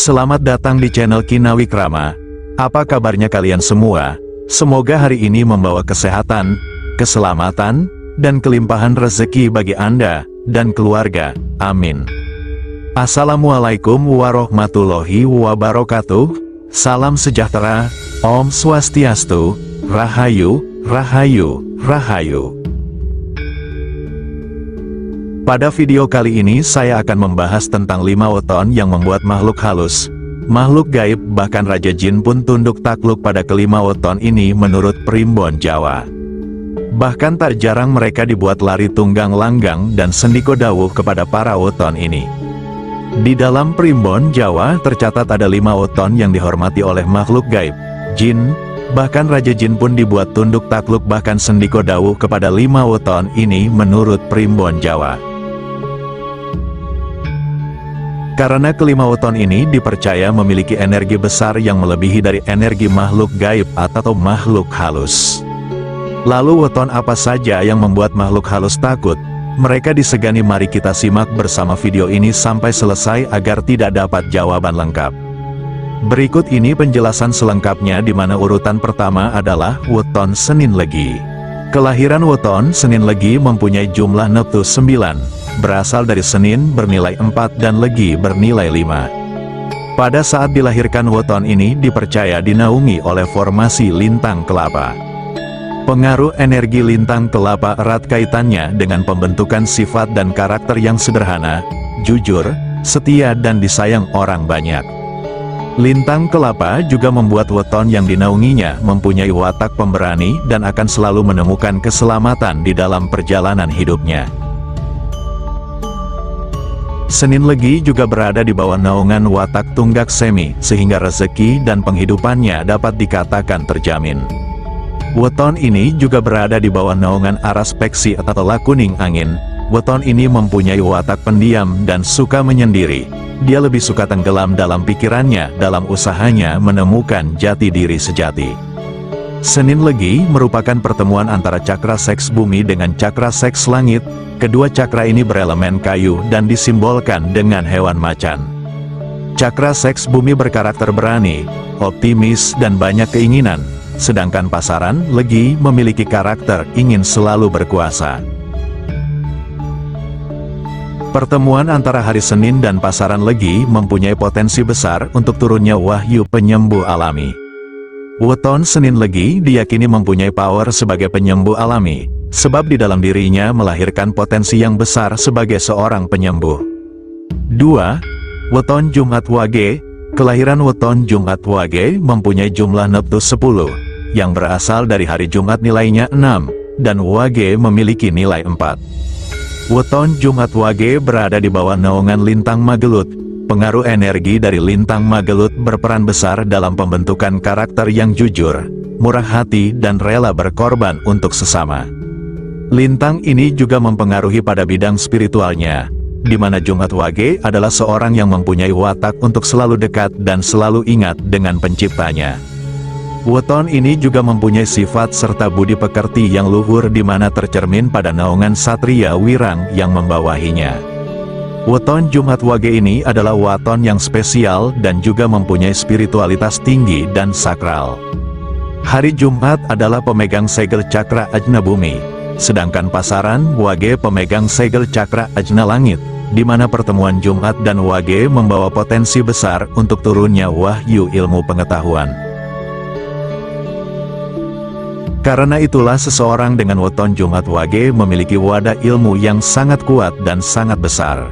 Selamat datang di channel Kinawikrama. Apa kabarnya kalian semua? Semoga hari ini membawa kesehatan, keselamatan, dan kelimpahan rezeki bagi Anda dan keluarga. Amin. Assalamualaikum warahmatullahi wabarakatuh. Salam sejahtera. Om Swastiastu. Rahayu, Rahayu, Rahayu. Pada video kali ini saya akan membahas tentang 5 weton yang membuat makhluk halus, makhluk gaib, bahkan Raja Jin pun tunduk takluk pada kelima weton ini menurut Primbon Jawa. Bahkan tak jarang mereka dibuat lari tunggang langgang dan sendiko dawuh kepada para weton ini. Di dalam Primbon Jawa tercatat ada 5 weton yang dihormati oleh makhluk gaib, jin, bahkan Raja Jin pun dibuat tunduk takluk bahkan sendiko dawuh kepada 5 weton ini menurut Primbon Jawa. Karena kelima weton ini dipercaya memiliki energi besar yang melebihi dari energi makhluk gaib atau makhluk halus. Lalu weton apa saja yang membuat makhluk halus takut? Mereka disegani. Mari kita simak bersama video ini sampai selesai agar tidak dapat jawaban lengkap. Berikut ini penjelasan selengkapnya, di mana urutan pertama adalah weton Senin Legi. Kelahiran weton Senin Legi mempunyai jumlah neptus 9. Berasal dari Senin bernilai 4 dan Legi bernilai 5. Pada saat dilahirkan weton ini dipercaya dinaungi oleh formasi lintang kelapa. Pengaruh energi lintang kelapa erat kaitannya dengan pembentukan sifat dan karakter yang sederhana, jujur, setia dan disayang orang banyak. Lintang kelapa juga membuat weton yang dinaunginya mempunyai watak pemberani dan akan selalu menemukan keselamatan di dalam perjalanan hidupnya. Senin Legi juga berada di bawah naungan watak tunggak semi, sehingga rezeki dan penghidupannya dapat dikatakan terjamin. Weton ini juga berada di bawah naungan aras peksi atau lakuning angin. Weton ini mempunyai watak pendiam dan suka menyendiri. Dia lebih suka tenggelam dalam pikirannya dalam usahanya menemukan jati diri sejati. Senin Legi merupakan pertemuan antara cakra seks bumi dengan cakra seks langit. Kedua cakra ini berelemen kayu dan disimbolkan dengan hewan macan. Cakra seks bumi berkarakter berani, optimis dan banyak keinginan, sedangkan pasaran Legi memiliki karakter ingin selalu berkuasa. Pertemuan antara hari Senin dan pasaran Legi mempunyai potensi besar untuk turunnya wahyu penyembuh alami. Weton Senin Legi diyakini mempunyai power sebagai penyembuh alami, sebab di dalam dirinya melahirkan potensi yang besar sebagai seorang penyembuh. 2. Weton Jumat Wage. Kelahiran weton Jumat Wage mempunyai jumlah neptus 10, yang berasal dari hari Jumat nilainya 6, dan Wage memiliki nilai 4. Weton Jumat Wage berada di bawah naungan lintang Magelut. Pengaruh energi dari lintang Magelut berperan besar dalam pembentukan karakter yang jujur, murah hati dan rela berkorban untuk sesama. Lintang ini juga mempengaruhi pada bidang spiritualnya, di mana Jumat Wage adalah seorang yang mempunyai watak untuk selalu dekat dan selalu ingat dengan penciptanya. Weton ini juga mempunyai sifat serta budi pekerti yang luhur, di mana tercermin pada naungan Satria Wirang yang membawahinya. Weton Jumat Wage ini adalah weton yang spesial dan juga mempunyai spiritualitas tinggi dan sakral. Hari Jumat adalah pemegang segel cakra ajna bumi, sedangkan pasaran Wage pemegang segel cakra ajna langit, di mana pertemuan Jumat dan Wage membawa potensi besar untuk turunnya wahyu ilmu pengetahuan. Karena itulah seseorang dengan weton Jumat Wage memiliki wadah ilmu yang sangat kuat dan sangat besar.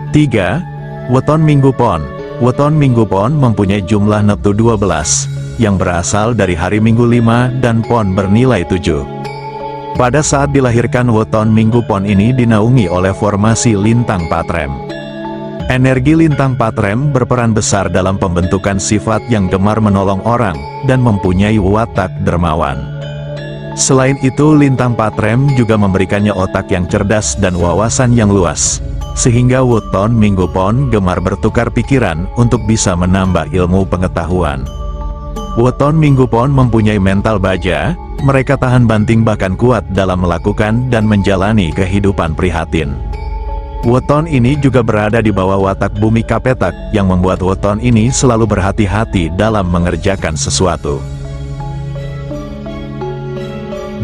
3. Weton Minggu Pon. Weton Minggu Pon mempunyai jumlah neptu 12, yang berasal dari hari Minggu 5 dan Pon bernilai 7. Pada saat dilahirkan weton Minggu Pon ini dinaungi oleh formasi lintang Patrem. Energi lintang Patrem berperan besar dalam pembentukan sifat yang gemar menolong orang, dan mempunyai watak dermawan. Selain itu lintang Patrem juga memberikannya otak yang cerdas dan wawasan yang luas, sehingga weton Minggu Pon gemar bertukar pikiran untuk bisa menambah ilmu pengetahuan. Weton Minggu Pon mempunyai mental baja, mereka tahan banting bahkan kuat dalam melakukan dan menjalani kehidupan prihatin. Weton ini juga berada di bawah watak bumi Kapetak, yang membuat weton ini selalu berhati-hati dalam mengerjakan sesuatu.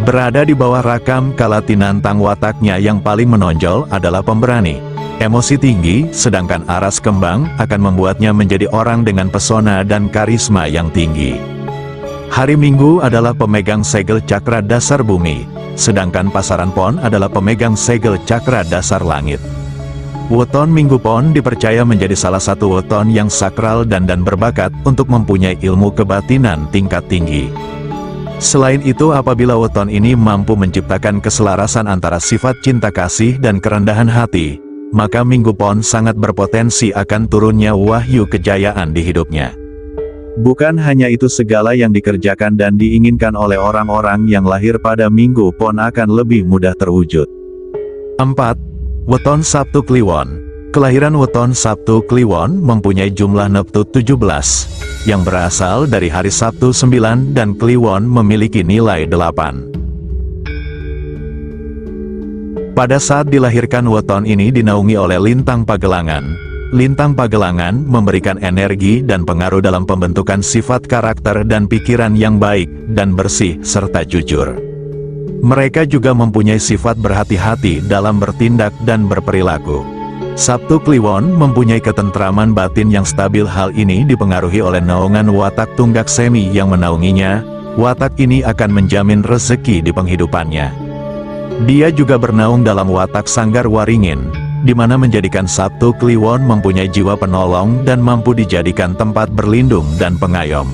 Berada di bawah Rakam Kalatinantang, wataknya yang paling menonjol adalah pemberani. Emosi tinggi, sedangkan aras kembang akan membuatnya menjadi orang dengan pesona dan karisma yang tinggi. Hari Minggu adalah pemegang segel cakra dasar bumi, sedangkan pasaran Pon adalah pemegang segel cakra dasar langit. Weton Minggu Pon dipercaya menjadi salah satu weton yang sakral dan berbakat untuk mempunyai ilmu kebatinan tingkat tinggi. Selain itu, apabila weton ini mampu menciptakan keselarasan antara sifat cinta kasih dan kerendahan hati, maka Minggu Pon sangat berpotensi akan turunnya wahyu kejayaan di hidupnya. Bukan hanya itu, segala yang dikerjakan dan diinginkan oleh orang-orang yang lahir pada Minggu Pon akan lebih mudah terwujud. 4. Weton Sabtu Kliwon. Kelahiran weton Sabtu Kliwon mempunyai jumlah neptu 17, yang berasal dari hari Sabtu 9 dan Kliwon memiliki nilai 8. Pada saat dilahirkan, weton ini dinaungi oleh lintang Pagelangan. Lintang Pagelangan memberikan energi dan pengaruh dalam pembentukan sifat karakter dan pikiran yang baik dan bersih serta jujur. Mereka juga mempunyai sifat berhati-hati dalam bertindak dan berperilaku. Sabtu Kliwon mempunyai ketentraman batin yang stabil. Hal ini dipengaruhi oleh naungan watak Tunggak Semi yang menaunginya. Watak ini akan menjamin rezeki di penghidupannya. Dia juga bernaung dalam watak Sanggar Waringin, di mana menjadikan Sabtu Kliwon mempunyai jiwa penolong dan mampu dijadikan tempat berlindung dan pengayom.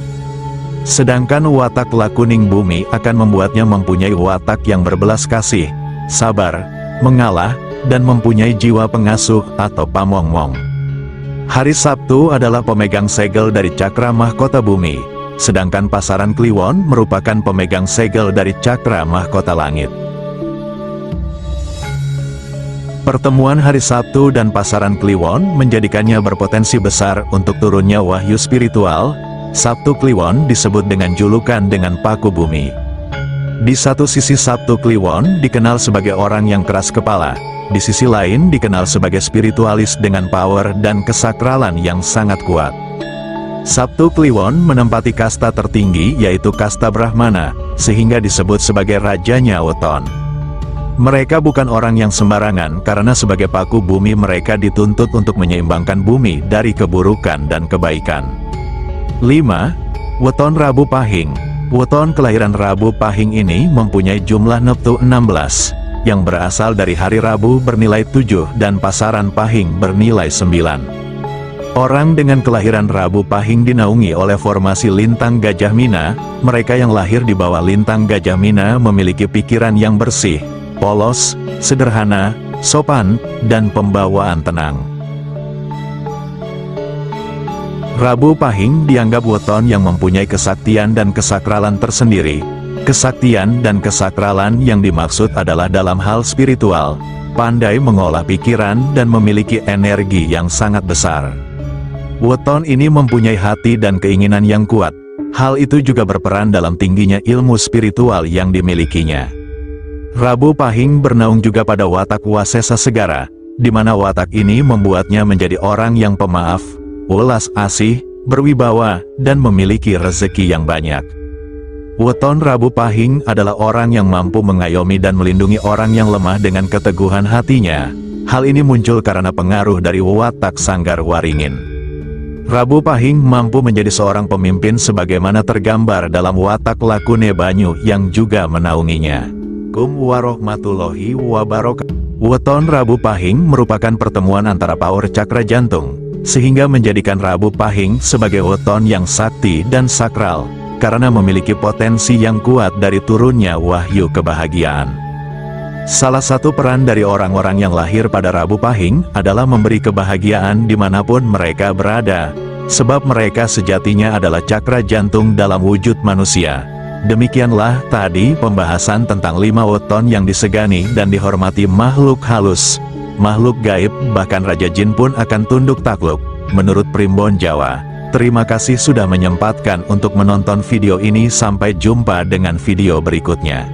Sedangkan watak Lakuning Bumi akan membuatnya mempunyai watak yang berbelas kasih, sabar, mengalah, dan mempunyai jiwa pengasuh atau pamongbong. Hari Sabtu adalah pemegang segel dari cakra mahkota bumi, sedangkan pasaran Kliwon merupakan pemegang segel dari cakra mahkota langit. Pertemuan hari Sabtu dan pasaran Kliwon menjadikannya berpotensi besar untuk turunnya wahyu spiritual. Sabtu Kliwon disebut dengan julukan dengan paku bumi. Di satu sisi, Sabtu Kliwon dikenal sebagai orang yang keras kepala, di sisi lain dikenal sebagai spiritualis dengan power dan kesakralan yang sangat kuat. Sabtu Kliwon menempati kasta tertinggi, yaitu kasta Brahmana, sehingga disebut sebagai rajanya weton. Mereka bukan orang yang sembarangan, karena sebagai paku bumi mereka dituntut untuk menyeimbangkan bumi dari keburukan dan kebaikan. 5. Weton Rabu Pahing. Weton kelahiran Rabu Pahing ini mempunyai jumlah neptu 16, yang berasal dari hari Rabu bernilai 7 dan pasaran Pahing bernilai 9. Orang dengan kelahiran Rabu Pahing dinaungi oleh formasi lintang Gajah Mina. Mereka yang lahir di bawah lintang Gajah Mina memiliki pikiran yang bersih, polos, sederhana, sopan, dan pembawaan tenang. Rabu Pahing dianggap weton yang mempunyai kesaktian dan kesakralan tersendiri. Kesaktian dan kesakralan yang dimaksud adalah dalam hal spiritual, pandai mengolah pikiran dan memiliki energi yang sangat besar. Weton ini mempunyai hati dan keinginan yang kuat. Hal itu juga berperan dalam tingginya ilmu spiritual yang dimilikinya. Rabu Pahing bernaung juga pada watak Wasesa Segara, di mana watak ini membuatnya menjadi orang yang pemaaf, welas asih, berwibawa, dan memiliki rezeki yang banyak. Weton Rabu Pahing adalah orang yang mampu mengayomi dan melindungi orang yang lemah dengan keteguhan hatinya. Hal ini muncul karena pengaruh dari watak Sanggar Waringin. Rabu Pahing mampu menjadi seorang pemimpin sebagaimana tergambar dalam watak Lakune Banyu yang juga menaunginya. Assalamualaikum warahmatullahi wabarakatuh. Weton Rabu Pahing merupakan pertemuan antara power cakra jantung, sehingga menjadikan Rabu Pahing sebagai weton yang sakti dan sakral, karena memiliki potensi yang kuat dari turunnya wahyu kebahagiaan. Salah satu peran dari orang-orang yang lahir pada Rabu Pahing adalah memberi kebahagiaan dimanapun mereka berada, sebab mereka sejatinya adalah cakra jantung dalam wujud manusia. Demikianlah tadi pembahasan tentang 5 weton yang disegani dan dihormati makhluk halus, makhluk gaib, bahkan Raja Jin pun akan tunduk takluk, menurut Primbon Jawa. Terima kasih sudah menyempatkan untuk menonton video ini. Sampai jumpa dengan video berikutnya.